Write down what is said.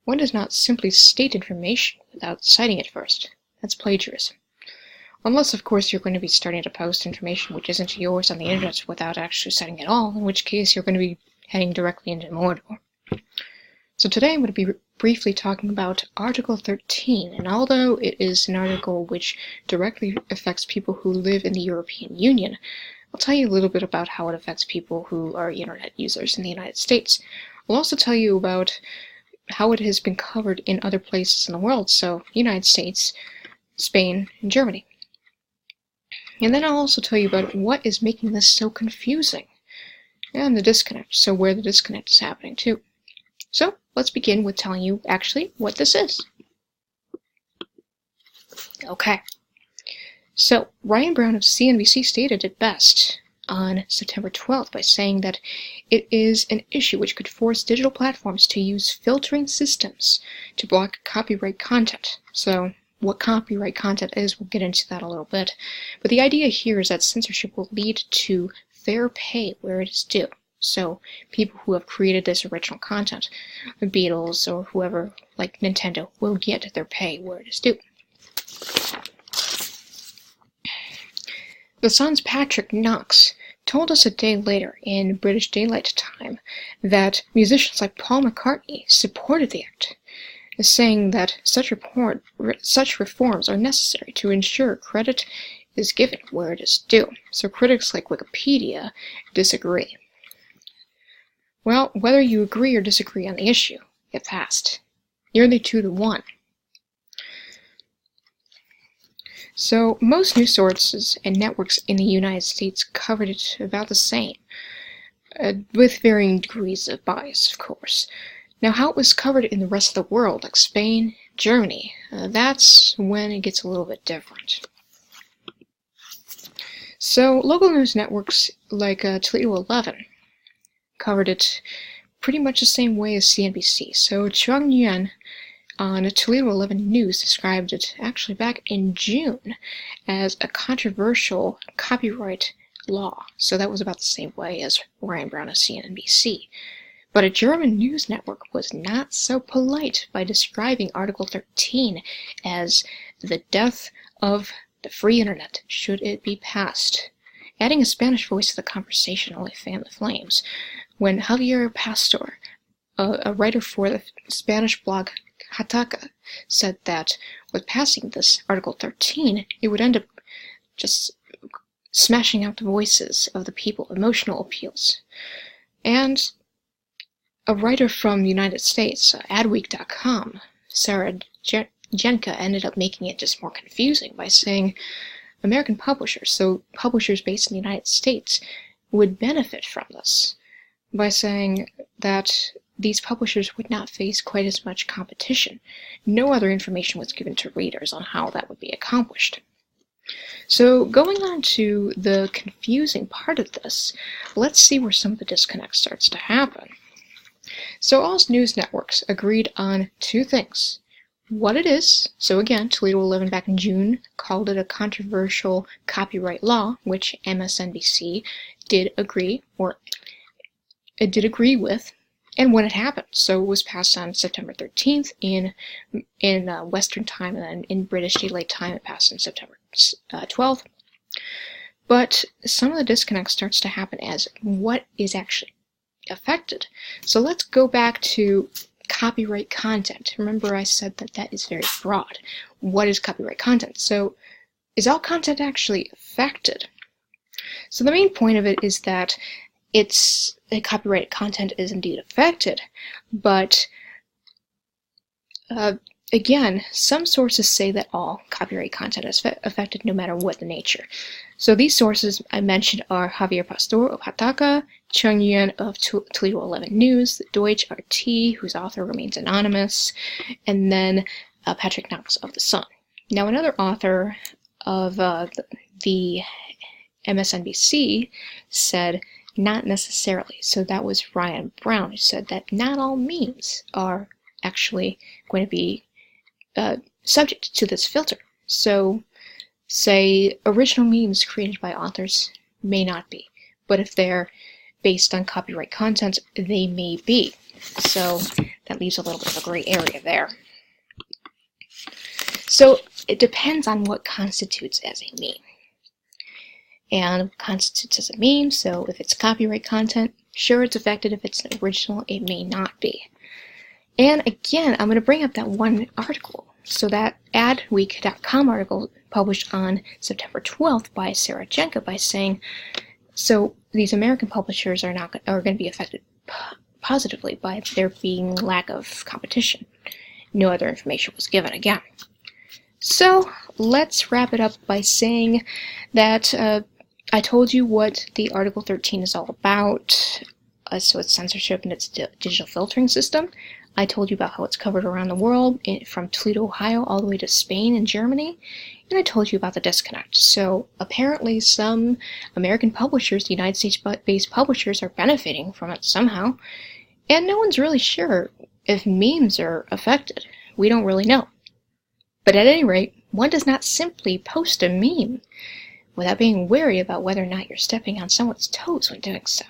One does not simply state information without citing it first. That's plagiarism. Unless, of course, you're going to be starting to post information which isn't yours on the internet without actually citing it all, in which case you're going to be heading directly into Mordor. So today I'm going to be briefly talking about Article 13, and although it is an article which directly affects people who live in the European Union, I'll tell you a little bit about how it affects people who are internet users in the United States. I'll also tell you about how it has been covered in other places in the world, so United States, Spain, and Germany. And then I'll also tell you about what is making this so confusing, and the disconnect, so where the disconnect is happening too. So let's begin with telling you actually what this is. Okay, so Ryan Brown of CNBC stated it best on September 12th by saying that it is an issue which could force digital platforms to use filtering systems to block copyright content. So what copyright content is, we'll get into that a little bit. But the idea here is that censorship will lead to fair pay where it is due. So people who have created this original content, the Beatles or whoever, like Nintendo, will get their pay where it is due. The Sun's Patrick Knox told us a day later in British Daylight Time that musicians like Paul McCartney supported the act, saying that such reforms are necessary to ensure credit is given where it is due. So critics like Wikipedia disagree. Well, whether you agree or disagree on the issue, it passed. Nearly 2-1. So most news sources and networks in the United States covered it about the same, with varying degrees of bias, of course. Now, how it was covered in the rest of the world, like Spain, Germany, that's when it gets a little bit different. So, local news networks like Toledo 11 covered it pretty much the same way as CNBC. So, Chung Yuan on Toledo 11 News described it actually back in June as a controversial copyright law. So, that was about the same way as Ryan Brown of CNBC. But a German news network was not so polite by describing Article 13 as the death of the free internet should it be passed. Adding a Spanish voice to the conversation only fanned the flames. When Javier Pastor, a writer for the Spanish blog Hataka, said that with passing this Article 13, it would end up just smashing out the voices of the people, emotional appeals. And a writer from the United States, Adweek.com, Sarah Jenka, ended up making it just more confusing by saying American publishers, so publishers based in the United States, would benefit from this by saying that these publishers would not face quite as much competition. No other information was given to readers on how that would be accomplished. So going on to the confusing part of this, let's see where some of the disconnect starts to happen. So all news networks agreed on two things. What it is, so again, Toledo 11 back in June called it a controversial copyright law, which MSNBC did agree, or it did agree with, and when it happened. So it was passed on September 13th in Western time, and then in British Daylight Time it passed on September 12th. But some of the disconnect starts to happen as what is actually affected. So let's go back to copyright content. Remember I said that that is very broad. What is copyright content? So is all content actually affected? So the main point of it is that copyrighted content is indeed affected, but again, some sources say that all copyright content is affected no matter what the nature. So these sources I mentioned are Javier Pastor of Hataka, Chung Yuan of Toledo 11 News, Deutsch RT, whose author remains anonymous, and then Patrick Knox of The Sun. Now another author of the MSNBC said not necessarily. So that was Ryan Brown, who said that not all memes are actually going to be subject to this filter. So, say, original memes created by authors may not be, but if they're based on copyright content, they may be. So that leaves a little bit of a gray area there. So it depends on what constitutes as a meme. And what constitutes as a meme, so if it's copyright content, sure, it's affected. If it's original, it may not be. And again, I'm going to bring up that one article. So that adweek.com article published on September 12th by Sarah Jenka by saying, so these American publishers are going to be affected positively by there being lack of competition. No other information was given again. So let's wrap it up by saying that I told you what the Article 13 is all about. So it's censorship and its digital filtering system. I told you about how it's covered around the world, from Toledo, Ohio, all the way to Spain and Germany. And I told you about the disconnect. So apparently some American publishers, the United States-based publishers, are benefiting from it somehow. And no one's really sure if memes are affected. We don't really know. But at any rate, one does not simply post a meme without being wary about whether or not you're stepping on someone's toes when doing so.